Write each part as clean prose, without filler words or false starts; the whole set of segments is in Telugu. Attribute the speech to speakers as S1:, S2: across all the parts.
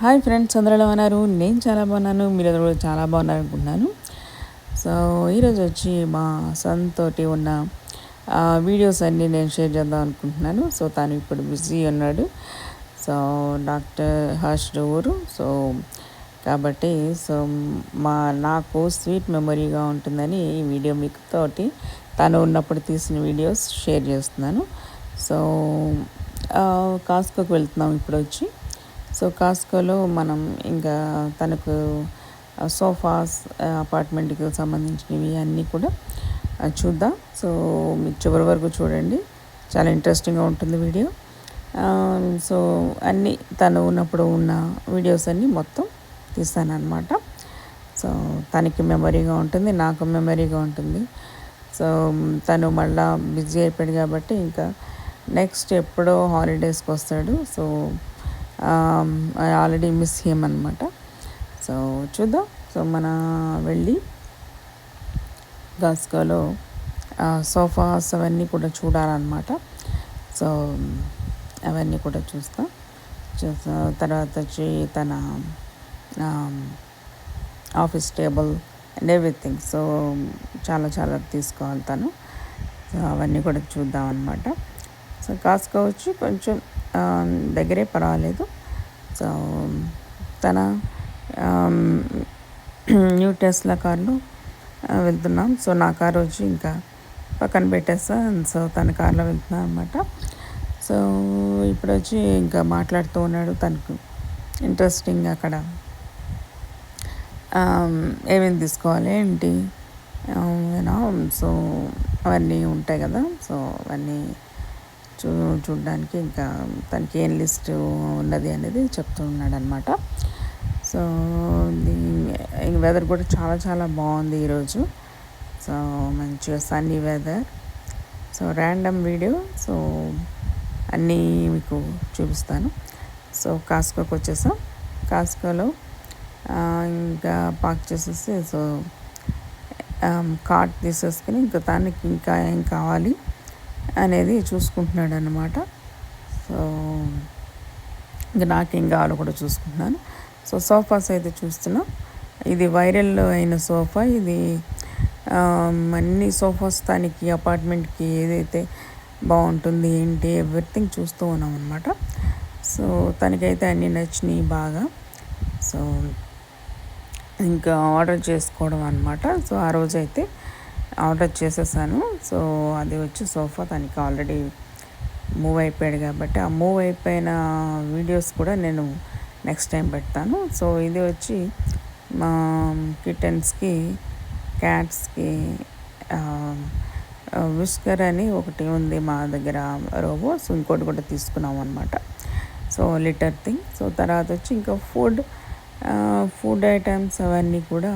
S1: హాయ్ ఫ్రెండ్స్, అందరూ ఎలా ఉన్నారు? నేను చాలా బాగున్నాను. మీరందరూ కూడా చాలా బాగున్నారు అనుకుంటున్నాను. సో ఈరోజు వచ్చి మా సన్ తోటి ఉన్న వీడియోస్ అన్నీ నేను షేర్ చేద్దాం అనుకుంటున్నాను. సో తను ఇప్పుడు బిజీ ఉన్నాడు. సో డాక్టర్ హర్ష్ ఊరు. సో కాబట్టి సో నాకు స్వీట్ మెమొరీగా ఉంటుందని ఈ వీడియో మీకు తోటి తను ఉన్నప్పుడు తీసిన వీడియోస్ షేర్ చేస్తున్నాను. సో కాస్కోకి వెళ్తున్నాం ఇప్పుడు వచ్చి. సో కాస్కోలో మనం ఇంకా తనకు సోఫాస్ అపార్ట్మెంట్కి సంబంధించినవి అన్నీ కూడా చూద్దాం. సో మీకు చివరి వరకు చూడండి, చాలా ఇంట్రెస్టింగ్గా ఉంటుంది వీడియో. సో అన్నీ తను ఉన్నప్పుడు ఉన్న వీడియోస్ అన్నీ మొత్తం తీస్తాను అనమాట. సో తనకి మెమరీగా ఉంటుంది, నాకు మెమరీగా ఉంటుంది. సో తను మళ్ళీ బిజీ అయిపోయాడు కాబట్టి ఇంకా నెక్స్ట్ ఎప్పుడో హాలిడేస్కి వస్తాడు. So I already miss him అనమాట. సో చూద్దాం. సో మన వెళ్ళి కాస్కోలో సోఫాస్ అవన్నీ కూడా చూడాలన్నమాట. సో అవన్నీ కూడా చూస్తా. తర్వాత వచ్చి తన office table and everything. So చాలా చాలా తీసుకోవాలి తను. సో అవన్నీ కూడా చూద్దాం అన్నమాట. సో కాస్కో వచ్చి కొంచెం దగ్గరే, పర్వాలేదు. సో తన న్యూ టెస్లా కార్లో వెళ్తున్నాం. సో నా కారు వచ్చి ఇంకా పక్కన పెట్టేస్తా. సో తన కార్లో వెళ్తున్నాను అనమాట. సో ఇప్పుడు వచ్చి ఇంకా మాట్లాడుతూ ఉన్నాడు. తనకు ఇంట్రెస్టింగ్ అక్కడ ఏమేమి తీసుకోవాలి ఏంటి యూనో. సో అవన్నీ ఉంటాయి కదా. సో అవన్నీ చూడడానికి ఇంకా తనకి ఏం లిస్ట్ ఉన్నది అనేది చెప్తూ ఉన్నాడు అనమాట. సో వెదర్ కూడా చాలా చాలా బాగుంది ఈరోజు. సో మంచిగా sunny weather. So random video. So అన్నీ మీకు చూపిస్తాను. సో కాస్కోకి వచ్చేసాం. కాస్కోలో ఇంకా పార్క్ చేసేసి సో కార్ట్ తీసేసుకుని ఇంకా తనకి ఇంకా ఏం కావాలి అనేది చూసుకుంటున్నాడు అన్నమాట. సో ఇంకా నాకేం కావాలో కూడా చూసుకుంటున్నాను. సో సోఫాస్ అయితే చూస్తున్నాం. ఇది వైరల్ అయిన సోఫా. ఇది అన్ని సోఫాస్ తనకి అపార్ట్మెంట్కి ఏదైతే బాగుంటుంది ఏంటి ఎవ్రీథింగ్ చూస్తూ ఉన్నాం అనమాట. సో తనకైతే అన్నీ నచ్చినాయి బాగా. సో ఇంకా ఆర్డర్ చేసుకోవడం అనమాట. సో ఆ రోజైతే ఆర్డర్ చేసేసాను. సో అది వచ్చి సోఫా తనకి ఆల్రెడీ మూవ్ అయిపోయాడు కాబట్టి ఆ మూవ్ అయిపోయిన వీడియోస్ కూడా నేను నెక్స్ట్ టైం పెడతాను. సో ఇది వచ్చి మా కిటెన్స్కి, క్యాట్స్కి విస్కర్ అని ఒకటి ఉంది మా దగ్గర రోబో. సో ఇంకోటి కూడా తీసుకున్నాం అనమాట. So litter thing. సో తర్వాత వచ్చి ఇంకా ఫుడ్ ఐటమ్స్ అవన్నీ కూడా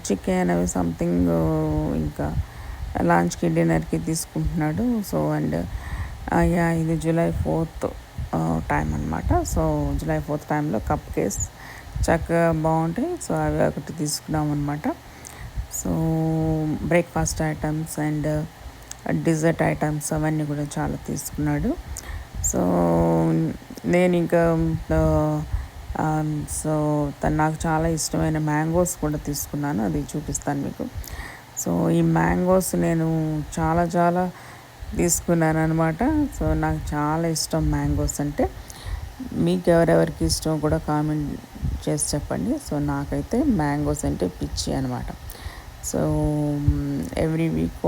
S1: చికెన్ అవి సంథింగ్ ఇంకా లంచ్కి డిన్నర్కి తీసుకుంటున్నాడు. సో అండ్ ఇది July 4th టైం అనమాట. సో July 4th టైంలో కప్ కేక్స్ చక్కగా బాగుంటాయి. సో అవి ఒకటి తీసుకున్నాం అనమాట. So breakfast items and dessert items అవన్నీ కూడా చాలా తీసుకున్నాడు. సో నేను ఇంకా సో నాకు చాలా ఇష్టమైన మ్యాంగోస్ కూడా తీసుకున్నాను. అది చూపిస్తాను మీకు. సో ఈ మ్యాంగోస్ నేను చాలా చాలా తీసుకున్నాను అనమాట. సో నాకు చాలా ఇష్టం మ్యాంగోస్ అంటే. మీకు ఎవరెవరికి ఇష్టం కూడా కామెంట్ చేసి చెప్పండి. సో నాకైతే మ్యాంగోస్ అంటే పిచ్చి అనమాట. So every week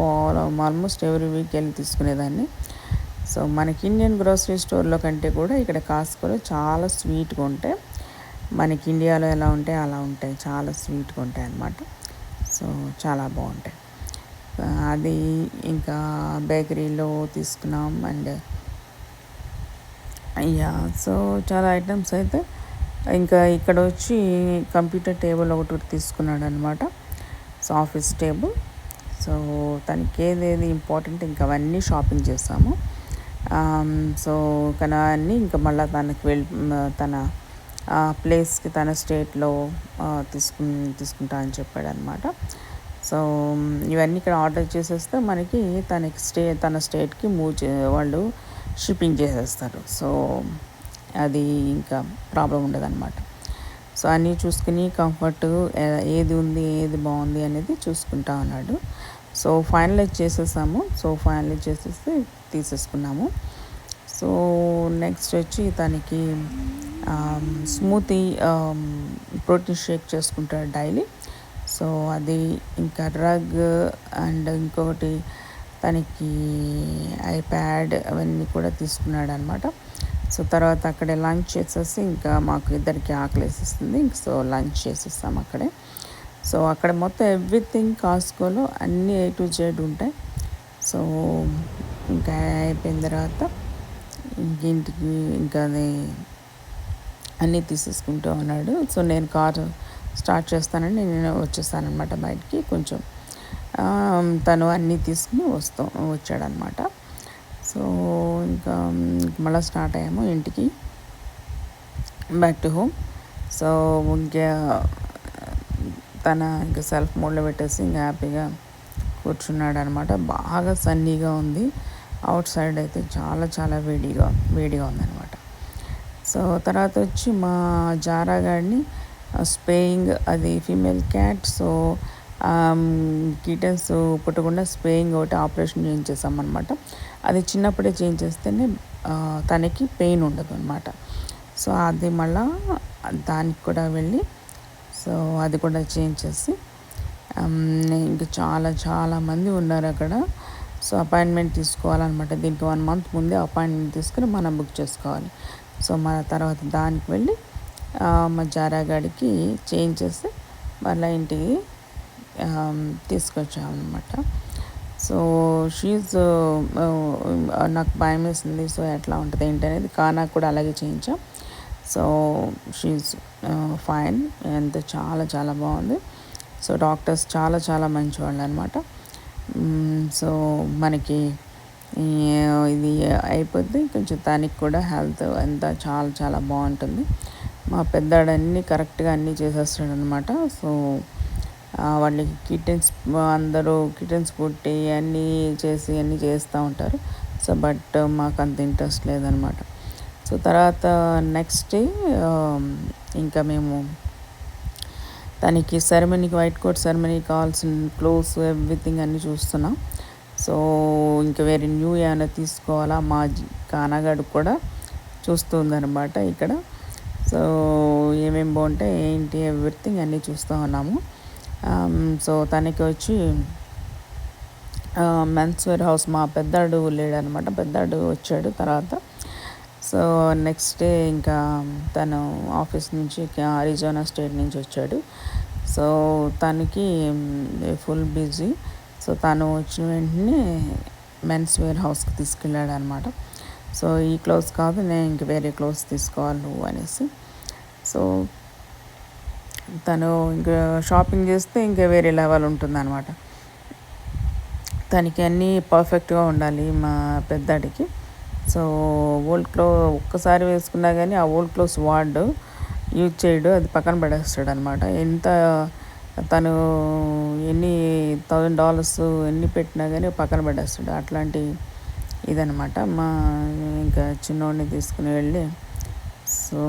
S1: almost every week వెళ్ళి తీసుకునేదాన్ని. సో మనకి ఇండియన్ గ్రోసరీ స్టోర్లో కంటే కూడా ఇక్కడ కాస్కోలో చాలా స్వీట్గా ఉంటాయి. మనకి ఇండియాలో ఎలా ఉంటాయి అలా ఉంటాయి, చాలా స్వీట్గా ఉంటాయి అన్నమాట. సో చాలా బాగుంటాయి. అది ఇంకా బేకరీలో తీసుకున్నాం. అండ్ సో చాలా ఐటమ్స్ అయితే ఇంకా ఇక్కడ వచ్చి కంప్యూటర్ టేబుల్ ఒకటి తీసుకున్నాడు అనమాట. So office table. సో తనకి ఏదేది ఇంపార్టెంట్ ఇంకా అవన్నీ షాపింగ్ చేస్తాము. సో కానీ అన్నీ ఇంకా మళ్ళీ తనకి తన ప్లేస్కి తన స్టేట్లో తీసుకుంటా అని చెప్పాడు అనమాట. సో ఇవన్నీ ఇక్కడ ఆర్డర్ చేసేస్తే మనకి తన స్టేట్కి వాళ్ళు షిప్పింగ్ చేసేస్తారు. సో అది ఇంకా ప్రాబ్లం ఉండదన్నమాట. సో అన్నీ చూసుకుని కంఫర్ట్ ఏది ఉంది ఏది బాగుంది అనేది చూసుకుంటా ఉన్నాడు. సో ఫైనలైజ్ చేసేసాము. సో ఫైనలైజ్ చేసేసి తీసేసుకున్నాము. సో నెక్స్ట్ వచ్చి తనకి స్మూతీ ప్రోటీన్ షేక్ చేసుకుంటాడు డైలీ. సో అది ఇంకా డ్రగ్ అండ్ ఇంకొకటి తనకి ఐప్యాడ్ అవన్నీ కూడా తీసుకున్నాడు అనమాట. సో తర్వాత అక్కడే లంచ్ చేసేసి ఇంకా మాకు ఇద్దరికి ఆకలేసేస్తుంది. సో లంచ్ చేసేస్తాం అక్కడే. సో అక్కడ మొత్తం ఎవ్రీథింగ్ కాస్కోలో అన్నీ A to Z ఉంటాయి. సో ఇంకా అయిపోయిన తర్వాత ఇంటికి ఇంకా అది అన్నీ తీసేసుకుంటూ ఉన్నాడు. సో నేను కారు స్టార్ట్ చేస్తానని నేను వచ్చేస్తానమాట బయటికి. కొంచెం తను అన్నీ తీసుకుని వచ్చాడనమాట. సో ఇంకా మళ్ళీ స్టార్ట్ అయ్యాము ఇంటికి, బ్యాక్ టు హోమ్. సో ఇంకా తన ఇంకా సెల్ఫ్ మోడ్లో పెట్టేసి ఇంకా హ్యాపీగా కూర్చున్నాడు అనమాట. బాగా సన్నీగా ఉంది, అవుట్ సైడ్ అయితే చాలా చాలా వేడిగా ఉందన్నమాట. సో తర్వాత వచ్చి మా జారా గాడిని స్పేయింగ్, అది ఫీమేల్ క్యాట్. సో కిటన్స్ పుట్టకుండా స్పేయింగ్ ఒకటి ఆపరేషన్ చేయించేసామన్నమాట. అది చిన్నప్పుడే చేయించేస్తేనే తనకి పెయిన్ ఉండదు అనమాట. సో అది మళ్ళా దానికి కూడా వెళ్ళి సో అది కూడా చేయించేసి ఇంకా చాలా మంది ఉన్నారు అక్కడ. సో అపాయింట్మెంట్ తీసుకోవాలన్నమాట. దీనికి 1 month ముందే అపాయింట్మెంట్ తీసుకుని మనం బుక్ చేసుకోవాలి. సో మన తర్వాత దానికి వెళ్ళి మా జారా గాడికి చేయించేసి మళ్ళీ ఇంటికి తీసుకొచ్చామన్నమాట. సో షీజ్ నాకు భయం వేసింది. సో ఎట్లా ఉంటుంది ఏంటి అనేది కానాకు కూడా అలాగే చేయించాం. సో షీజ్ ఫైన్, ఎంత చాలా బాగుంది. సో డాక్టర్స్ చాలా మంచివాళ్ళు అనమాట. సో మనకి ఇది అయిపోద్ది కొంచెం తనకి కూడా హెల్త్ అంతా చాలా బాగుంటుంది. మా పెద్దాడు అన్నీ కరెక్ట్గా అన్నీ చేసేస్తాడు అనమాట. సో వాళ్ళకి అందరూ కిటన్స్ పుట్టి అన్నీ చేసి అన్నీ చేస్తూ ఉంటారు. సో బట్ మాకు అంత ఇంట్రెస్ట్ లేదనమాట. సో తర్వాత నెక్స్ట్ డే ఇంకా మేము తనకి సెరమనీకి, వైట్ కోట్ సెరమనీ కావాల్సిన క్లోత్స్ ఎవ్రీథింగ్ అన్నీ చూస్తున్నాం. సో ఇంకా వేరే న్యూ ఏమైనా తీసుకోవాలా, మా కానాగాడు కూడా చూస్తుందన్నమాట ఇక్కడ. సో ఏమేమి బాగుంటాయి ఏంటి ఎవ్రీథింగ్ అన్నీ చూస్తూ ఉన్నాము. సో తనకి వచ్చి మెన్స్ వేర్ హౌస్, మా పెద్దాడు లేడనమాట, పెద్దాడు వచ్చాడు తర్వాత. సో నెక్స్ట్ డే ఇంకా తను ఆఫీస్ నుంచి అరిజోనా స్టేట్ నుంచి వచ్చాడు. సో తనకి ఫుల్ బిజీ. సో తను వచ్చిన వెంటనే మెన్స్ వేర్ హౌస్కి తీసుకెళ్ళాడు అనమాట. సో ఈ క్లోత్స్ కాదు, నేను ఇంక వేరే క్లోత్స్ తీసుకోవాలి నువ్వు అనేసి. సో తను ఇంకా షాపింగ్ చేస్తే ఇంకా వేరే లెవెల్ ఉంటుందన్నమాట. తనకి అన్నీ పర్ఫెక్ట్గా ఉండాలి మా పెద్దాడికి. సో ఓల్డ్ ఒక్కసారి వేసుకున్నా కానీ ఆ ఓల్డ్ క్లోత్స్ యూజ్ చేయడు, అది పక్కన పడేస్తాడు అనమాట. ఎంత తను ఎన్ని $1,000 ఎన్ని పెట్టినా కానీ పక్కన పడేస్తాడు. అట్లాంటి ఇదనమాట. ఇంకా చిన్నోడిని తీసుకుని వెళ్ళి సో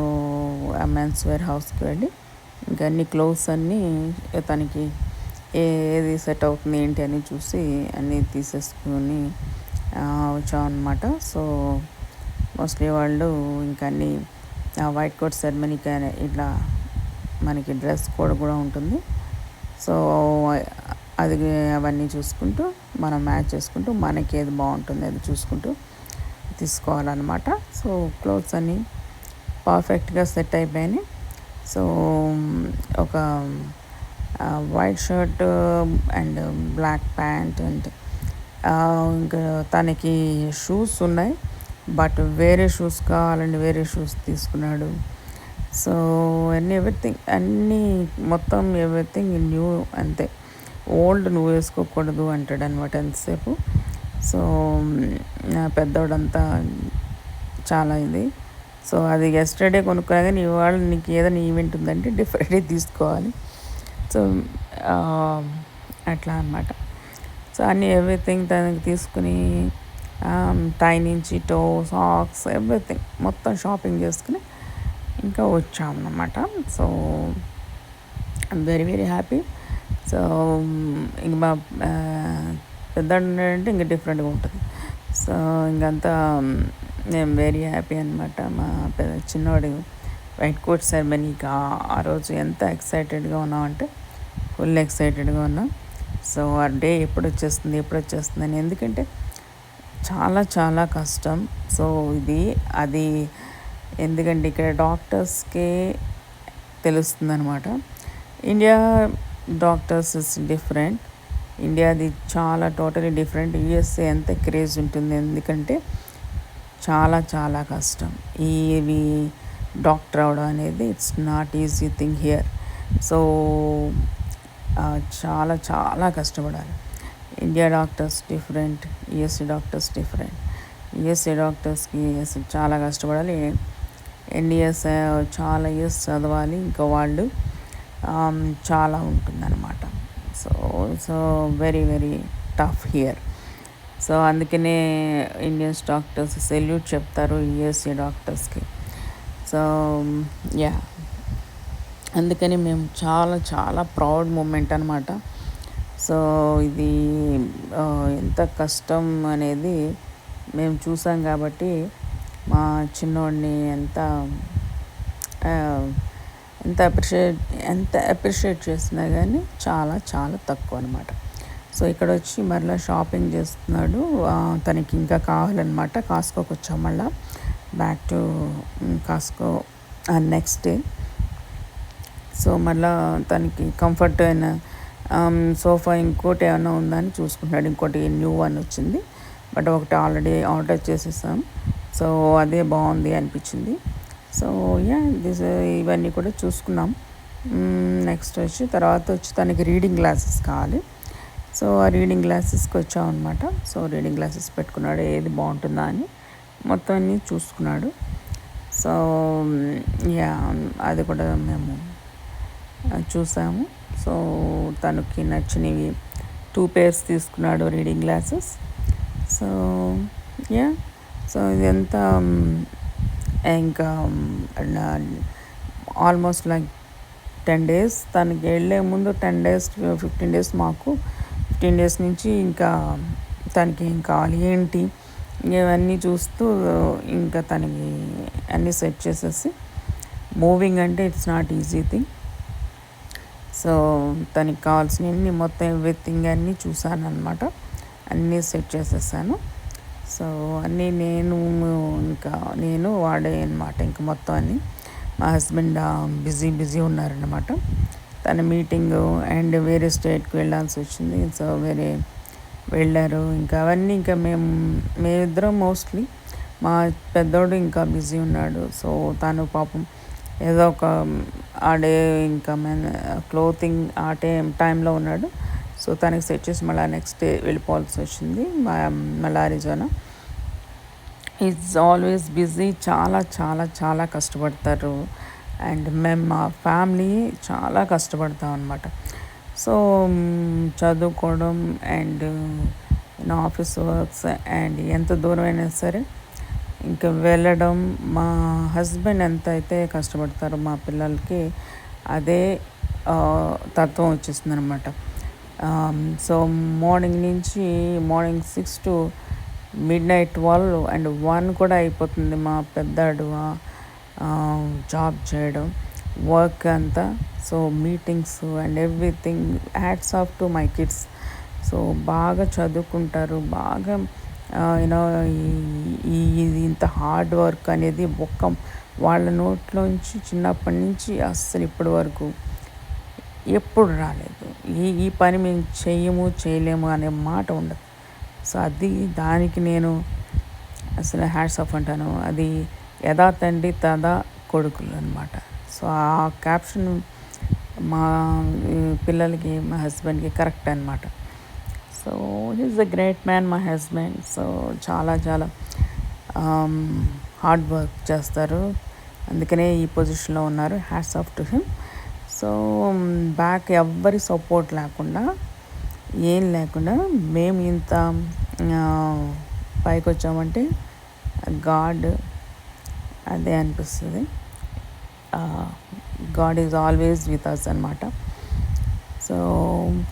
S1: ఆ మెన్స్ వేర్ హౌస్కి వెళ్ళి ఇంకా అన్ని క్లోత్స్ అన్నీ తనకి ఏది సెట్ అవుతుంది ఏంటి అని చూసి అన్నీ తీసేసుకుని వచ్చామన్నమాట. సో మోస్ట్లీ వాళ్ళు ఇంకా అన్నీ వైట్ కోట్ సెరమనీకి ఇట్లా మనకి డ్రెస్ కోడ్ కూడా ఉంటుంది. సో అది అవన్నీ చూసుకుంటూ మనం మ్యాచ్ చేసుకుంటూ మనకి ఏది బాగుంటుంది అది చూసుకుంటూ తీసుకోవాలన్నమాట. సో క్లోత్స్ అన్నీ పర్ఫెక్ట్గా సెట్ అయిపోయినాయి. సో ఒక white shirt and black pant and ఇంకా తనకి షూస్ ఉన్నాయి, బట్ వేరే షూస్ కావాలండి, వేరే షూస్ తీసుకున్నాడు. సో ఎవ్రీథింగ్ అన్నీ మొత్తం ఎవ్రీథింగ్ న్యూ, అంతే. ఓల్డ్ నువ్వు వేసుకోకూడదు అంటాడు అనమాట ఎంతసేపు. సో పెద్దోడంతా చాలా ఇది. సో అది ఎస్టర్డే కొనుక్కున్నా కానీ ఇవాళ నీకు ఏదైనా ఈవెంట్ ఉందంటే డిఫరెంట్గా తీసుకోవాలి. సో అట్లా అనమాట. సో అన్నీ ఎవ్రీథింగ్ తనకి తీసుకుని టై నుంచి టో, సాక్స్, ఎవ్రీథింగ్ మొత్తం షాపింగ్ చేసుకుని ఇంకా వచ్చామన్నమాట. So I'm very very happy. So ఇంక మా పెద్దాడు ఉన్నాడంటే ఇంక డిఫరెంట్గా ఉంటుంది. సో ఇంకంతా నేను వెరీ హ్యాపీ అనమాట. మా చిన్నవాడు వైట్ కోట్ సెరమనీకి ఆ రోజు ఎంత ఎక్సైటెడ్గా ఉన్నామంటే ఫుల్ ఎక్సైటెడ్గా ఉన్నాం. సో ఆ డే ఎప్పుడు వచ్చేస్తుంది అని, ఎందుకంటే చాలా చాలా కష్టం. సో ఇది అది ఎందుకంటే ఇక్కడ డాక్టర్స్కే తెలుస్తుంది అనమాట. India doctors is different. ఇండియాది చాలా టోటలీ డిఫరెంట్. యూఎస్ఏ ఎంత క్రేజ్ ఉంటుంది, ఎందుకంటే చాలా చాలా కష్టం ఇవి డాక్టర్ అవడం అనేది. It's not easy thing here. So చాలా చాలా కష్టపడాలి. India doctors different, USA doctors different. USA డాక్టర్స్కి అసలు చాలా కష్టపడాలి. ఎన్డిఎస్ చాలా ఇయర్స్ చదవాలి. ఇంకా వాళ్ళు చాలా ఉంటుందన్నమాట. So so very very tough here. So అందుకనే ఇండియన్స్ డాక్టర్స్ సెల్యూట్ చెప్తారు యూఎస్ఏ డాక్టర్స్కి. సో యా, అందుకని మేము చాలా చాలా ప్రౌడ్ మూమెంట్ అనమాట. సో ఇది ఎంత కష్టం అనేది మేము చూసాం కాబట్టి మా చిన్నోడిని ఎంత అప్రిషియేట్ చేసినా కానీ చాలా చాలా తక్కువ అనమాట. సో ఇక్కడ వచ్చి మరలా షాపింగ్ చేస్తున్నాడు. తనకి ఇంకా కావాలన్నమాట. కాస్కోకి వచ్చాం, మళ్ళీ back to Costco next day. So మళ్ళీ తనకి కంఫర్ట్ అయిన సోఫా ఇంకోటి ఏమైనా ఉందని చూసుకుంటున్నాడు. ఇంకోటి న్యూ వన్ వచ్చింది, బట్ ఒకటి ఆల్రెడీ ఆర్డర్ చేసేసాం. సో అదే బాగుంది అనిపించింది. సో యా ఇవన్నీ కూడా చూసుకున్నాం. నెక్స్ట్ తర్వాత వచ్చి తనకి రీడింగ్ గ్లాసెస్ కావాలి. సో ఆ రీడింగ్ గ్లాసెస్కి వచ్చాం అనమాట. సో రీడింగ్ గ్లాసెస్ పెట్టుకున్నాడు, ఏది బాగుంటుందా అని మొత్తం అన్నీ చూసుకున్నాడు. సో యా అది కూడా మేము చూసాము. సో తనకి నచ్చినవి 2 pairs తీసుకున్నాడు reading glasses. So yeah, so ఇదంతా ఇంకా ఆల్మోస్ట్ లైక్ 10 days. తనకి వెళ్ళే ముందు 10 days 15 days మాకు 15 days నుంచి ఇంకా తనకి ఏం కావాలి ఏంటి ఇవన్నీ చూస్తూ ఇంకా తనకి అన్నీ సెట్ చేసేసి, మూవింగ్ అంటే it's not easy thing. So తనకి కావాల్సినవన్నీ మొత్తం ఎవ్రీథింగ్ అన్నీ చూసాను అనమాట. అన్నీ సెట్ చేసేసాను. సో అన్నీ నేను వాడే అనమాట. ఇంకా మొత్తం అన్నీ మా హస్బెండ్ బిజీ ఉన్నారనమాట. తన మీటింగ్ అండ్ వేరే స్టేట్కి వెళ్ళాల్సి వచ్చింది. సో వేరే వెళ్ళారు. ఇంకా అవన్నీ ఇంకా మేమిద్దరం మోస్ట్లీ, మా పెద్దోడు ఇంకా బిజీ ఉన్నాడు. సో తను పాపం ఏదో ఒక ఆ డే ఇంకా క్లోతింగ్ ఆ టైంలో ఉన్నాడు. సో తనకి సెట్ చేసి మళ్ళీ నెక్స్ట్ డే వెళ్ళిపోవాల్సి వచ్చింది మళ్ళీ అరిజోనా. Is always busy. చాలా చాలా చాలా కష్టపడతారు. అండ్ మేము మా ఫ్యామిలీ చాలా కష్టపడతాం అనమాట. సో చదువుకోవడం అండ్ ఆఫీస్ వర్క్స్ అండ్ ఎంత దూరం అయినా సరే ఇంకా వెళ్ళడం. మా హస్బెండ్ ఎంత అయితే కష్టపడతారో మా పిల్లలకి అదే తత్వం వచ్చేస్తుంది అనమాట. So morning 6 to midnight 12 and 1 కూడా అయిపోతుంది మా పెద్దాడు జాబ్ చేయడం, వర్క్ అంతా. So meetings and everything. Hats off to my kids. So బాగా చదువుకుంటారు, బాగా యూనో ఇది ఇంత హార్డ్ వర్క్ అనేది వాళ్ళ నోట్లోంచి చిన్నప్పటి నుంచి అస్సలు ఇప్పటి వరకు ఎప్పుడు రాలేదు. ఈ పని మేము చేయలేము అనే మాట ఉండదు. సో దానికి నేను అసలు హ్యాట్స్ ఆఫ్ అంటాను. అది యథా తండ్రి తదా కొడుకులు అనమాట. సో ఆ క్యాప్షన్ మా పిల్లలకి మా హస్బెండ్కి కరెక్ట్ అనమాట. So he's a great man my husband. So చాలా చాలా హార్డ్ వర్క్ చేస్తారు, అందుకనే ఈ పొజిషన్లో ఉన్నారు. Hats off to him. So back ఎవ్వరి సపోర్ట్ లేకుండా ఏం లేకుండా మేము ఇంత పైకి వచ్చామంటే గాడ్ అదే అనిపిస్తుంది. God is always with us అనమాట. సో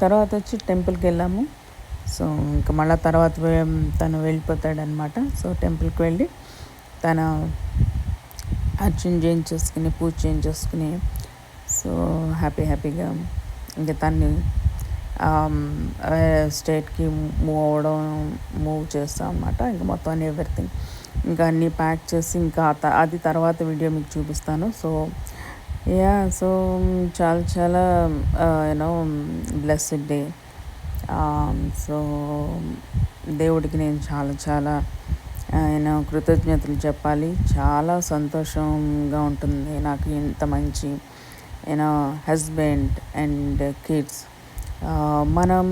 S1: తర్వాత వచ్చి టెంపుల్కి వెళ్ళాము. సో ఇంకా మళ్ళీ తర్వాత తను వెళ్ళిపోతాడనమాట. సో టెంపుల్కి వెళ్ళి తన అర్చన చేయించేసుకుని పూజ చేయించేసుకుని సో హ్యాపీగా ఇంకా తన్ని స్టేట్కి మూవ్ చేస్తాం అనమాట. ఇంకా మొత్తం ఎవ్రీథింగ్ ఇంకా అన్నీ ప్యాక్ చేసి ఇంకా అది తర్వాత వీడియో మీకు చూపిస్తాను. సో సో చాలా యూనో బ్లెస్డ్ డే. సో దేవుడికి నేను చాలా కృతజ్ఞతలు చెప్పాలి. చాలా సంతోషంగా ఉంటుంది నాకు ఇంత మంచి హస్బెండ్ అండ్ కిడ్స్. మనం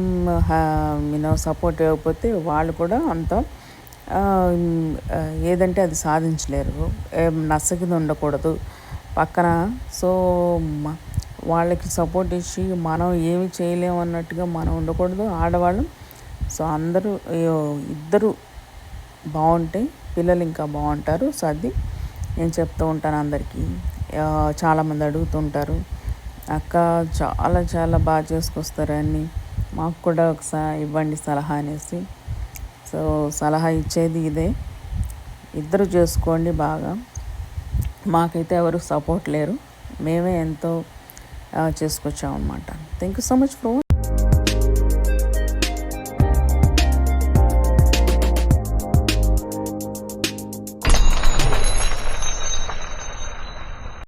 S1: సపోర్ట్ ఇవ్వకపోతే వాళ్ళు కూడా అంత ఏదంటే అది సాధించలేరు. నచ్చకింద ఉండకూడదు పక్కన. సో వాళ్ళకి సపోర్ట్ ఇచ్చి మనం ఏమి చేయలేము అన్నట్టుగా మనం ఉండకూడదు ఆడవాళ్ళం. సో ఇద్దరు బాగుంటే పిల్లలు ఇంకా బాగుంటారు. సో అది నేను చెప్తూ ఉంటాను అందరికీ. చాలామంది అడుగుతుంటారు, అక్క చాలా బాగా చేసుకొస్తారు అన్నీ, మాకు కూడా ఒకసారి ఇవ్వండి సలహా అనేసి. సో సలహా ఇచ్చేది ఇదే, ఇద్దరు చేసుకోండి బాగా. మాకైతే ఎవరు సపోర్ట్ లేరు, మేమే ఎంతో చేసుకొచ్చామన్నమాట. Thank you so much for